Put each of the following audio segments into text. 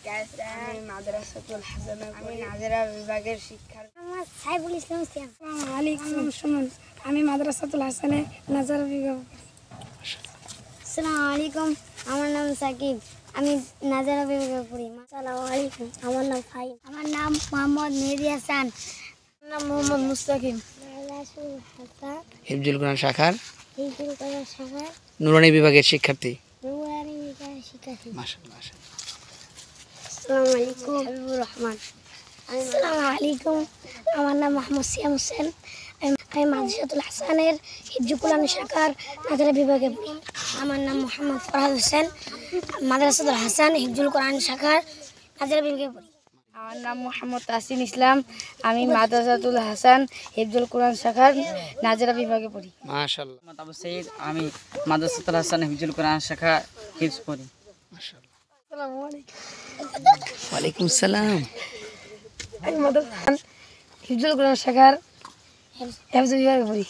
আমি মাদ্রাসাতুল হাসানা আমি নাজেরা বিভাগের শিক্ষার্থী। মোহাম্মদ সাইফুল ইসলাম সিয়াম। আসসালামু আলাইকুম সুমন, আমি মাদ্রাসাতুল হাসানে নাজারা বিভাগ। আসসালামু আলাইকুম, আমার নাম সাকিব, আমি নাজারা বিভাগে পড়ি। আসসালামু আলাইকুম, আমার নাম ফাহিম। আমার নাম মোহাম্মদ মেহেদী হাসান। আমার নাম মোহাম্মদ মুস্তাকিম। হিফজুল কোরআন শাখার হিফজুল কোরআন শাখার নুরানি বিভাগের শিক্ষার্থী। নুরানি বিভাগের শিক্ষার্থী। মাশাআল্লাহ। আসসালামু আলাইকুম, হাবিবুর রহমান। আসসালামু আলাইকুম, আমার নাম মোহাম্মদ সিয়াম হোসেন, আমি মাদ্রাসাতুল হাসানের হিফজুল কোরআন শাখার নাজারা বিভাগে পড়ি। আমার নাম মোহাম্মদ ফরহাদ হোসেন, মাদ্রাসাতুল হাসান হিফজুল কোরআন শাখার নাজারা বিভাগে পড়ি। আমার নাম মোহাম্মদ তাসিন ইসলাম, আমি মাদ্রাসাতুল হাসান হিফজুল কোরআন শাখার নাজেরা বিভাগে পড়ি। মাশাআল্লাহ। আবু সাইদ, আমি মাদ্রাসাতুল হাসান হিফজুল কোরআন শাখা হিফজ পড়ি। মাশাআল্লাহ। আসসালামু আলাইকুম, ওয়ালাইকুম আসসালাম। আমি মাদ্রাসা হিফজুল কোরআন শাখার হিফজ বিভাগে পড়ি।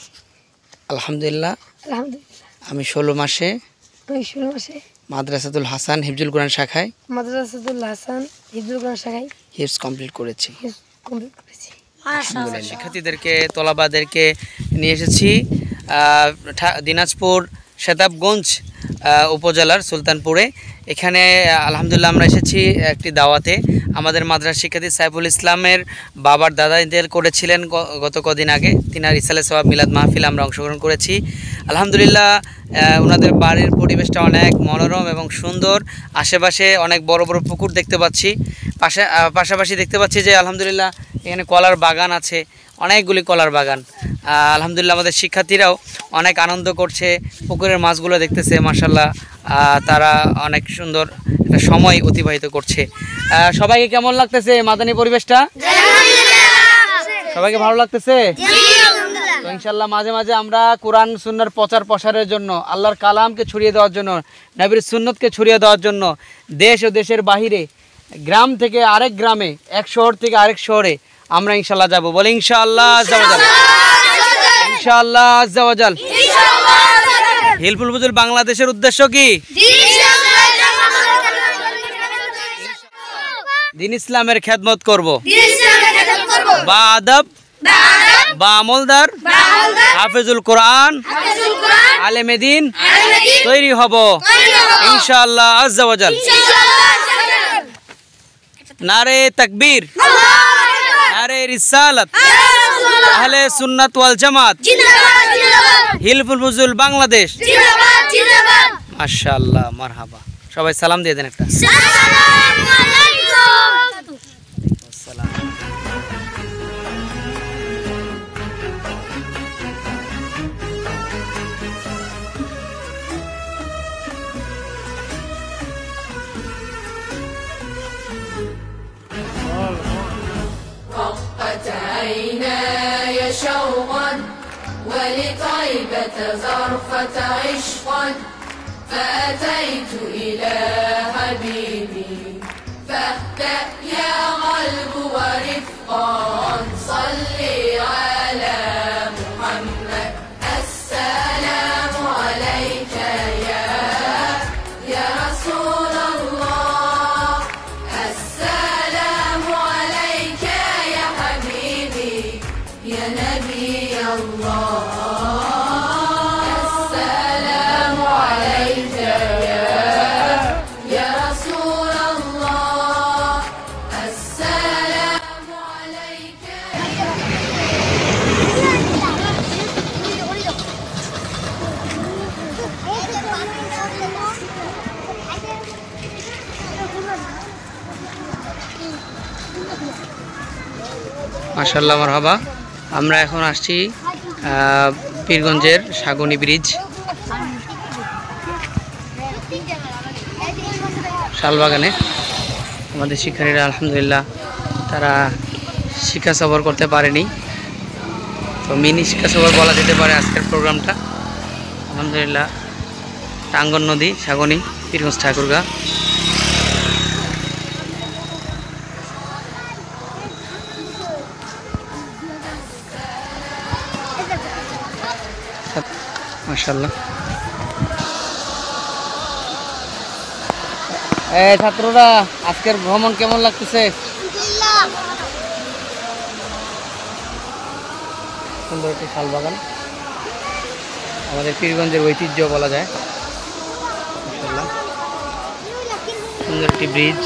আলহামদুলিল্লাহ, আলহামদুলিল্লাহ, আমি 16 মাসে আমি 16 মাসে মাদ্রাসাতুল হাসান হিফজুল কোরআন শাখায় মাদ্রাসাতুল হাসান হিফজুল কোরআন শাখায় হিফজ কমপ্লিট করেছি। হিফজ কমপ্লিট করেছি। আলহামদুলিল্লাহ। শিক্ষার্থীদেরকে তলাবাদেরকে নিয়ে এসেছি দিনাজপুর শেতাবগঞ্জ উপজেলার সুলতানপুরে। এখানে আলহামদুলিল্লাহ আমরা এসেছি একটি দাওয়াতে। আমাদের মাদ্রাসা শিক্ষার্থী সাইফুল ইসলামের বাবার দাদা ইন্তেকাল করেছিলেন গত কদিন আগে। তিনার ইসালে সওয়াব মিলাদ মাহফিল আমরা অংশগ্রহণ করেছি। আলহামদুলিল্লাহ ওনাদের বাড়ির পরিবেশটা অনেক মনোরম এবং সুন্দর। আশেপাশে অনেক বড় বড় পুকুর দেখতে পাচ্ছি। পাশাপাশি দেখতে পাচ্ছি যে আলহামদুলিল্লাহ এখানে কলার বাগান আছে, অনেকগুলি কলার বাগান। আলহামদুলিল্লাহ আমাদের শিক্ষার্থীরাও অনেক আনন্দ করছে, পুকুরের মাছগুলো দেখতেছে। মাশাআল্লাহ তারা অনেক সুন্দর একটা সময় অতিবাহিত করছে। সবাইকে কেমন লাগতেছে মাদানী পরিবেশটা? সবাইকে ভালো লাগতেছে? তো ইনশাআল্লাহ মাঝে মাঝে আমরা কোরআন সুন্নাহর প্রচার প্রসারের জন্য, আল্লাহর কালামকে ছড়িয়ে দেওয়ার জন্য, নবীর সুন্নতকে ছড়িয়ে দেওয়ার জন্য দেশ ও দেশের বাহিরে, গ্রাম থেকে আরেক গ্রামে, এক শহর থেকে আরেক শহরে আমরা ইনশাআল্লাহ যাব। বলে ইনশাআল্লাহ আজ্জা ওয়া জাল, ইনশাআল্লাহ আজ্জা ওয়া জাল। হিলফুল ফুজুল বাংলাদেশের উদ্দেশ্য কি? দিন ইসলামের খেদমত করব, বা আদব বা আমলদার, হাফেজুল কোরআন, আলেমে দিন তৈরি হব ইনশাআল্লাহ আজ্জা ওয়া জাল। নারে তাকবীর, নারে রিসালাত, আহলে সুন্নাত ওয়াল জামাত, হিলফুল ফুজুল বাংলাদেশ। মাশাআল্লাহ, মারহাবা। সবাই সালাম দিয়ে দেন একটা। عيناي شوقا ولطيبة ظرفة عشقا فأتيت إلى حبيبي فاهدأ يا قلب ورفقا صلي على محمد السلام عليك يا رسول الله السلام عليك يا حبيبي يا نبي الله السلام عليك يا رسول الله السلام عليك মাশাআল্লাহ, মারহাবা। আমরা এখন আসছি পীরগঞ্জের সাগনি ব্রিজ, শালবাগানে। আমাদের শিক্ষার্থীরা আলহামদুলিল্লাহ তারা শিক্ষা সফর করতে পারেনি, তো মিনি শিক্ষা সফর বলা যেতে পারে আজকের প্রোগ্রামটা। আলহামদুলিল্লাহ টাঙ্গন নদী, সাগনি, পীরগঞ্জ ঠাকুরগাঁ। মাশাআল্লাহ। ছাত্ররা আজকের ভ্রমণ কেমন লাগতেছে? সুন্দর একটি শাল বাগান, আমাদের পীরগঞ্জের ঐতিহ্য বলা যায়। মাশাআল্লাহ, সুন্দর একটি ব্রিজ।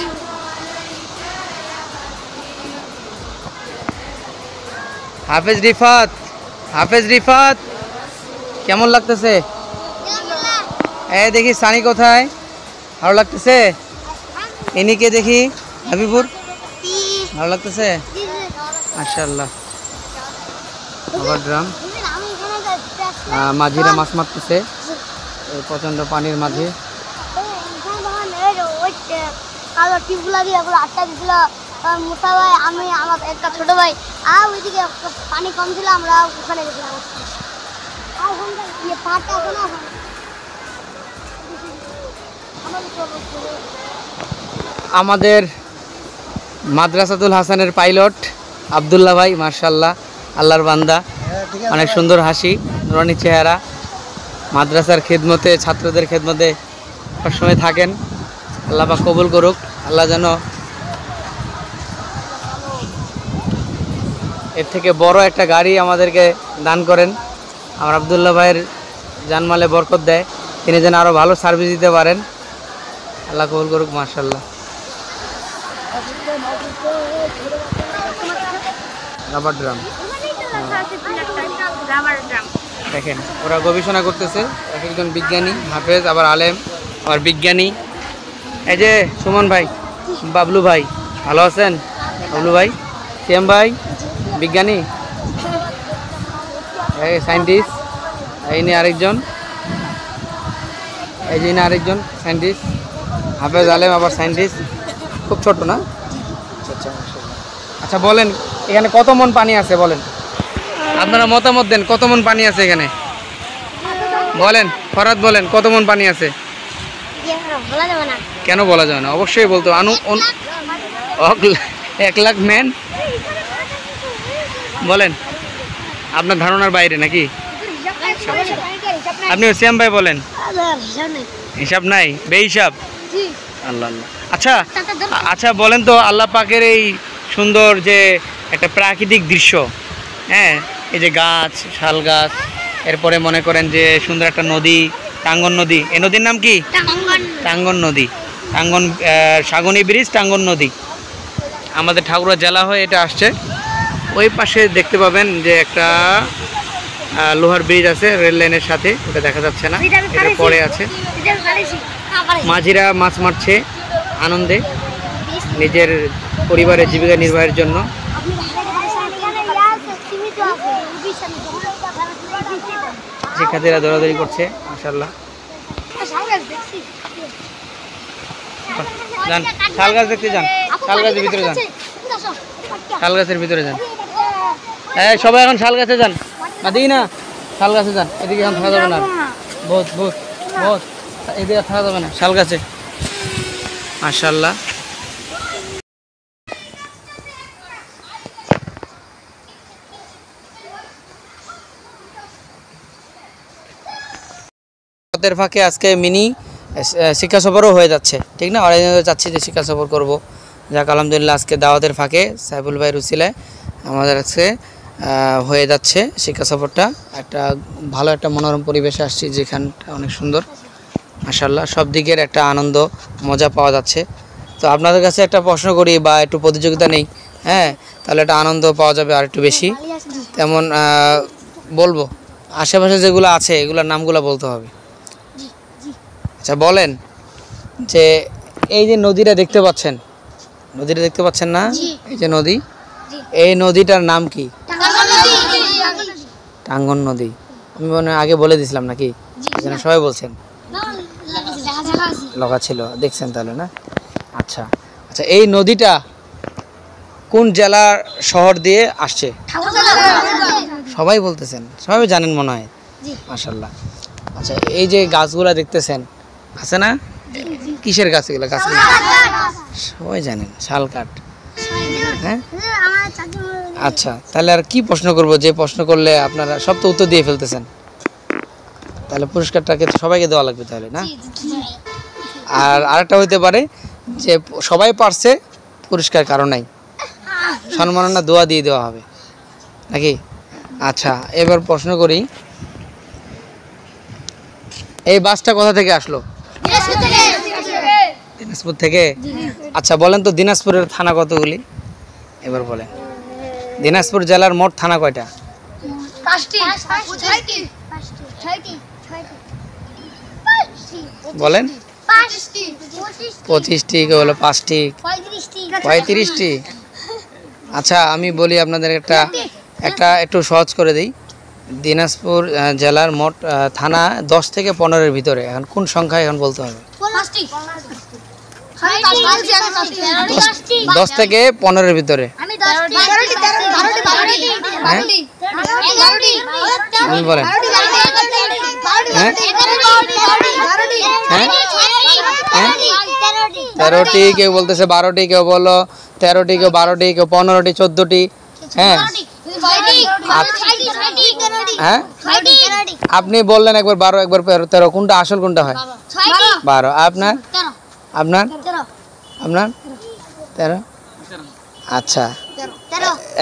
হাফেজ রিফাত কেমন লাগতেছে? দেখি সানি কোথায়, ভালো লাগতেছে? এনিকে দেখি, হাবিবুর ভালো লাগতেছে? মাশাআল্লাহ। আবার ড্রাম, মাঝিরা মাছ মারতেছে এই প্রচন্ড পানির মাঝে। কালো টিপগুলা দিয়ে আটটা দিছিল মুসা ভাই, আমি আমার একটা ছোট ভাই, আর ওইদিকে পানি কম ছিল, আমরা ওখানে গেছিলাম। আমাদের মাদ্রাসাতুল হাসানের পাইলট আব্দুল্লাহ ভাই, মাশাআল্লাহ, আল্লাহর বান্দা, অনেক সুন্দর হাসি, নুরানি চেহারা। মাদ্রাসার খেদমতে, ছাত্রদের খেদমতে সবসময় থাকেন। আল্লাহ পাক কবুল করুক। আল্লাহ যেন এর থেকে বড় একটা গাড়ি আমাদেরকে দান করেন। আমার আব্দুল্লাহ ভাইয়ের জানমালে বরকত দেয়, তিনি যেন আরও ভালো সার্ভিস দিতে পারেন। আল্লাহ কবুল করুক। মাশাআল্লাহ। রাবার ড্রাম দেখেন, ওরা গবেষণা করতেছে। এক একজন বিজ্ঞানী, হাফেজ, আবার আলেম, আবার বিজ্ঞানী। এই যে সুমন ভাই, বাবলু ভাই, ভালো আছেন? বাবলু ভাই, সিএম ভাই, বিজ্ঞানী, এই সায়েন্টিস্ট, এই নিয়ে আরেকজন, এই যে না আরেকজন সায়েন্টিস্ট, হাফেজ, আলেম, আবার সায়েন্টিস্ট। খুব ছোট না? আচ্ছা, আচ্ছা বলেন, এখানে কত মন পানি আছে বলেন, আপনারা মতামত দেন। কত মন পানি আছে এখানে বলেন? ফরাদ বলেন, কত মন পানি আছে? কেন বলা যাবে না? অবশ্যই বলতো। 1 লাখ ম্যান বলেন, আপনার ধারণার বাইরে নাকি? আপনি শ্যাম ভাই বলেন, হিসাব নাই, বেহিসাব। আল্লাহ আল্লাহ। আচ্ছা আচ্ছা বলেন তো, আল্লাহ পাকের এই সুন্দর যে একটা প্রাকৃতিক দৃশ্য, হ্যাঁ, এই যে গাছ, শাল গাছ, এরপরে মনে করেন যে সুন্দর একটা নদী, টাঙ্গন নদী। এই নদীর নাম কি? টাঙ্গন নদী, টাঙ্গন, সাগনি ব্রিজ, টাঙ্গন নদী। আমাদের ঠাকুরা জেলা হয়ে এটা আসছে। ওই পাশে দেখতে পাবেন যে একটা লোহার ব্রিজ আছে রেল লাইনের সাথে, ওটা দেখা যাচ্ছে না, এটা পরে আছে। মাঝিরা মাছ মারছে আনন্দে, নিজের পরিবারের জীবিকা নির্বাহের জন্য। শিক্ষার্থীরা দৌড়াদৌড়ি করছে, মাশাআল্লাহ। যান, শাল গাছ দেখতে যান, শাল গাছের ভিতরে যান, শাল গাছের ভিতরে যান। হ্যাঁ, সবাই এখন শাল গাছে যান। না দিই না, শাল গাছে যান। এদিকে এখন থাকা যাবে না, বহুত বহুত বহুত, এদিকে থাকা যাবে না, শাল গাছে। মাশাআল্লাহ। ফাঁকে আজকে মিনি শিক্ষা সফরও হয়ে যাচ্ছে, ঠিক না? অনেক চাচ্ছি যে শিক্ষা সফর করবো। যাক, আলহামদুলিল্লাহ আজকে দাওয়াতের ফাঁকে সাইফুল ভাইয়ের উসিলায় আমাদের আজকে হয়ে যাচ্ছে শিক্ষা সফরটা। একটা ভালো একটা মনোরম পরিবেশে আসছি, যেখানটা অনেক সুন্দর, মাশাআল্লাহ। সব দিকের একটা আনন্দ, মজা পাওয়া যাচ্ছে। তো আপনাদের কাছে একটা প্রশ্ন করি, বা একটু প্রতিযোগিতা নেই, হ্যাঁ, তাহলে একটা আনন্দ পাওয়া যাবে আর একটু বেশি। তেমন বলবো, আশেপাশে যেগুলো আছে এগুলোর নামগুলো বলতে হবে। আচ্ছা বলেন, যে এই যে নদীটা দেখতে পাচ্ছেন, নদীটা দেখতে পাচ্ছেন না? এই যে নদী, এই নদীটার নাম কি? টাঙ্গন নদী। আমি মনে আগে বলে দিছিলাম নাকি? এখানে সবাই বলছেন, লগা ছিল, দেখছেন তাহলে না? আচ্ছা আচ্ছা, এই নদীটা কোন জেলার শহর দিয়ে আসছে? সবাই বলতেছেন, সবাই জানেন মনে হয়, মাশাআল্লাহ। আচ্ছা, এই যে গাছগুলা দেখতেছেন, আছে না? কিসের গাছ এগুলো? গাছ সবাই জানেন, শাল কাঠ। হ্যাঁ, আচ্ছা, তাহলে আর কি প্রশ্ন করব? যে প্রশ্ন করলে আপনারা সব তো উত্তর দিয়ে ফেলতেছেন, তাহলে পুরস্কারটাকে সবাইকে দেওয়া লাগবে তাহলে, না? আর আরেকটা হইতে পারে যে সবাই পারছে, পুরস্কার কারো নাই, সম্মাননা দোয়া দিয়ে দেওয়া হবে নাকি? আচ্ছা, এবার প্রশ্ন করি, এই বাসটা কোথা থেকে আসলো? দিনাজপুর থেকে। আচ্ছা বলেন তো দিনাজপুরের থানা কতগুলি? এবার বলেন দিনাজপুর জেলার মোট থানা কয়টা? বলেন 25টি, কেউ বলো 5টি, 35টি। আচ্ছা আমি বলি আপনাদের একটা একটু সহজ করে দিই। দিনাজপুর জেলার মোট থানা 10 থেকে 15-এর ভিতরে, এখন কোন সংখ্যা এখন বলতে হবে? 10 থেকে 15-এর ভিতরে। আপনি বলেন। হ্যাঁ 13টি, কেউ বলতেছে 12টি, কেউ বলো 13টি, কেউ 12টি, কেউ 15টি, 14টি। হ্যাঁ হ্যাঁ আপনি বললেন একবার 12, একবার 13, কোনটা আসল কোনটা হয়? 12। আপনার আপনার আপনার 13। আচ্ছা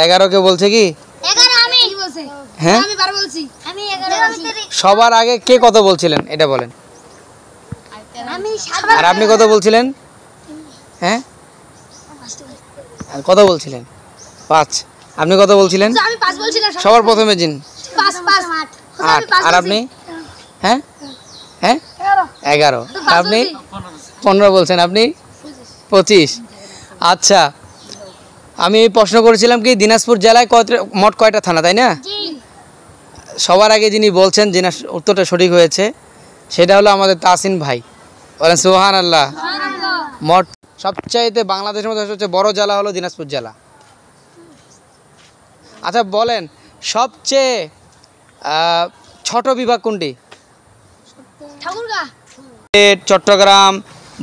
11 কেউ বলছে কি? হ্যাঁ সবার আগে কে কত বলছিলেন এটা বলেন। আর আপনি কত বলছিলেন? হ্যাঁ আর কত বলছিলেন? 5। আপনি কত বলছিলেন? সবার প্রথমে জিন 8। আর আপনি? হ্যাঁ হ্যাঁ 11। আপনি 15 বলছেন, আপনি 25। আচ্ছা আমি প্রশ্ন করেছিলাম কি দিনাজপুর জেলায় মোট কয়টা থানা, তাই না? সবার আগে যিনি বলছেন, যিনি উত্তরটা সঠিক হয়েছে, সেটা হলো আমাদের তাসিন ভাই। বলেন সুবহানাল্লাহ। মোট সবচাইতে বাংলাদেশের মধ্যে সবচেয়ে বড় জেলা হলো দিনাজপুর জেলা। আচ্ছা বলেন সবচেয়ে ছোট বিভাগ কোনটি? চট্টগ্রাম,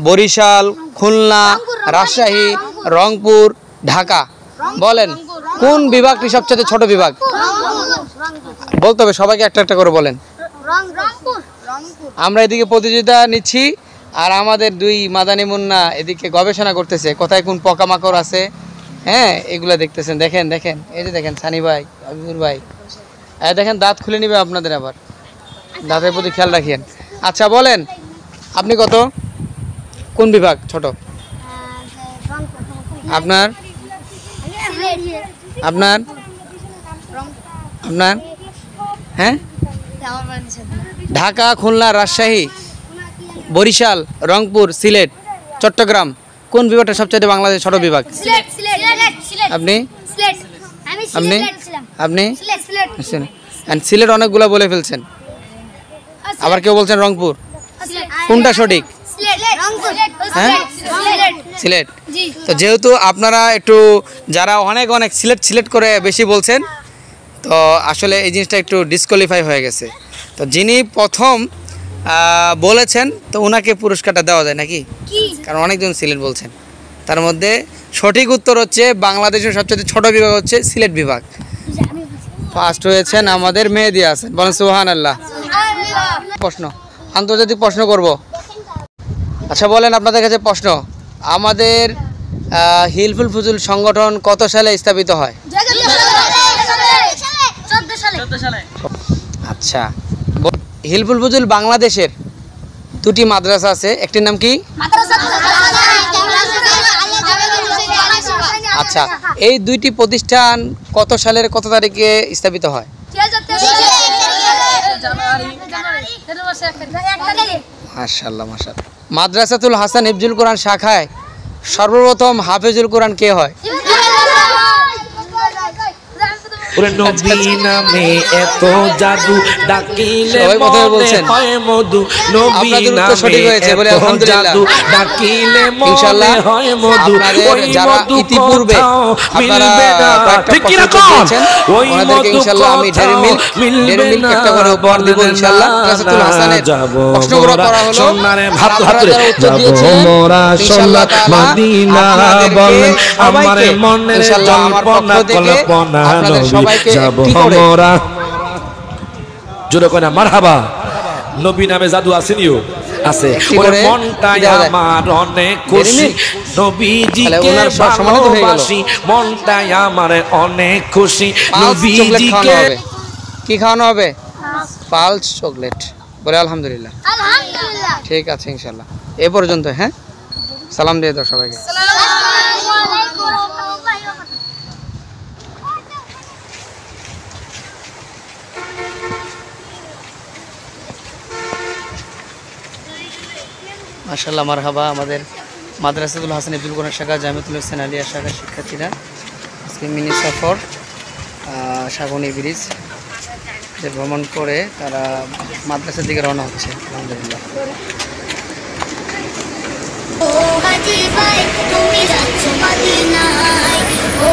বরিশাল, খুলনা, রাজশাহী, রংপুর, ঢাকা। বলেন কোন বিভাগটি সবচেয়ে ছোট বিভাগ? বলতে হবে সবাইকে একটা একটা করে বলেন। আমরা এদিকে প্রতিযোগিতা নিচ্ছি আর আমাদের 2 মাদানী মুন্না এদিকে গবেষণা করতেছে কোথায় কোন পোকামাকড় আছে। হ্যাঁ এগুলা দেখতেছেন, দেখেন দেখেন, এই যে দেখেন সানি ভাই, আবিবুর ভাই, দেখেন দাঁত খুলে নিবে আপনাদের, আবার দাঁতের প্রতি খেয়াল রাখিয়েন। আচ্ছা বলেন আপনি কত, কোন বিভাগ ছোট আপনার? আপনার আপনার হ্যাঁ ঢাকা, খুলনা, রাজশাহী, বরিশাল, রংপুর, সিলেট, চট্টগ্রাম, কোন বিভাগটা সবচেয়ে বাংলাদেশের ছোট বিভাগ? আপনি আপনি আপনি সিলেট অনেকগুলো বলে ফেলছেন, আবার কেউ বলছেন রংপুর। কোনটা সঠিক? হ্যাঁ সিলেট। তো যেহেতু আপনারা একটু যারা অনেক অনেক সিলেট সিলেট করে বেশি বলছেন, তো আসলে এই জিনিসটা একটু ডিসকোয়ালিফাই হয়ে গেছে। তো যিনি প্রথম বলেছেন তো ওনাকে পুরস্কারটা দেওয়া যায় নাকি? কারণ অনেকজন সিলেট বলছেন। তার মধ্যে সঠিক উত্তর হচ্ছে বাংলাদেশের সবচেয়ে ছোট বিভাগ হচ্ছে সিলেট বিভাগ। ফার্স্ট হয়েছেন আমাদের মেহেদী হাসান। বলেন সুবহানাল্লাহ। প্রশ্ন, আন্তর্জাতিক প্রশ্ন করব। আচ্ছা বলেন আপনাদের কাছে প্রশ্ন, আমাদের হিলফুল ফুজুল সংগঠন কত সালে স্থাপিত হয়? আচ্ছা হিলফুল ফুজুল বাংলাদেশের 2টি মাদ্রাসা আছে, একটির নাম কি? আচ্ছা এই 2টি প্রতিষ্ঠান কত সালের কত তারিখে স্থাপিত হয়? মাশাআল্লাহ মাশাআল্লাহ। মাদ্রাসাতুল হাসান হিফজুল কোরআন শাখায় সর্বপ্রথম হাফেজুল কোরআন কে হয়? ওরে নবী নামে এত জাদু ডাকিলে মনে হয় মধু, নবী নামে এত জাদু ডাকিলে মনে হয় মধু, ওই মধু ইতিপূর্বে মিলবে না, ঠিক কি না কোন? ওই মধু ইনশাআল্লাহ আমি ডেরি মিল্ক একটা করে উপহার দেব ইনশাআল্লাহ। মাদ্রাসাতুল হাসানের প্রশ্নগুলো করা হলো, সোনারে ভাত হাতে যাব মোরা সোনার মদিনা, বলেন আমার মনের জল্পনা কল্পনা যাব আমরা। জোরে কয় না মারহাবা। নবী নামে জাদু আসেনিও, আছে একটি ওরে করে মনটাই দেওয়া যায়। আমার অনেক খুশি তাহলে নবীজিকে ওনার সম্মানিত হয়ে গেল। ভালোবাসি মনটাই আমার অনেক খুশি পালস চকলেট খাওয়ানো নবীজিকে হবে। কি খাওয়ানো হবে? Pulse chocolate. বলে আলহামদুলিল্লাহ। আলহামদুলিল্লাহ। ঠিক আছে ইনশাল্লাহ। এ পর্যন্ত, হ্যাঁ, সালাম দিয়ে দাও সবাইকে। মাশাআল্লাহ, মারহাবা। আমাদের মাদ্রাসাতুল হাসান ইবনুল কোরআন শাখা জামিয়াতুল হোসেন আলিয়া শাখার শিক্ষার্থীরা আজকে মিনি সফর সাগনি ব্রিজ যে ভ্রমণ করে তারা মাদ্রাসার দিকে রওনা হচ্ছে। আলহামদুলিল্লাহ। ও হাজি ভাই তুমি যাচ্ছ মদিনায় ও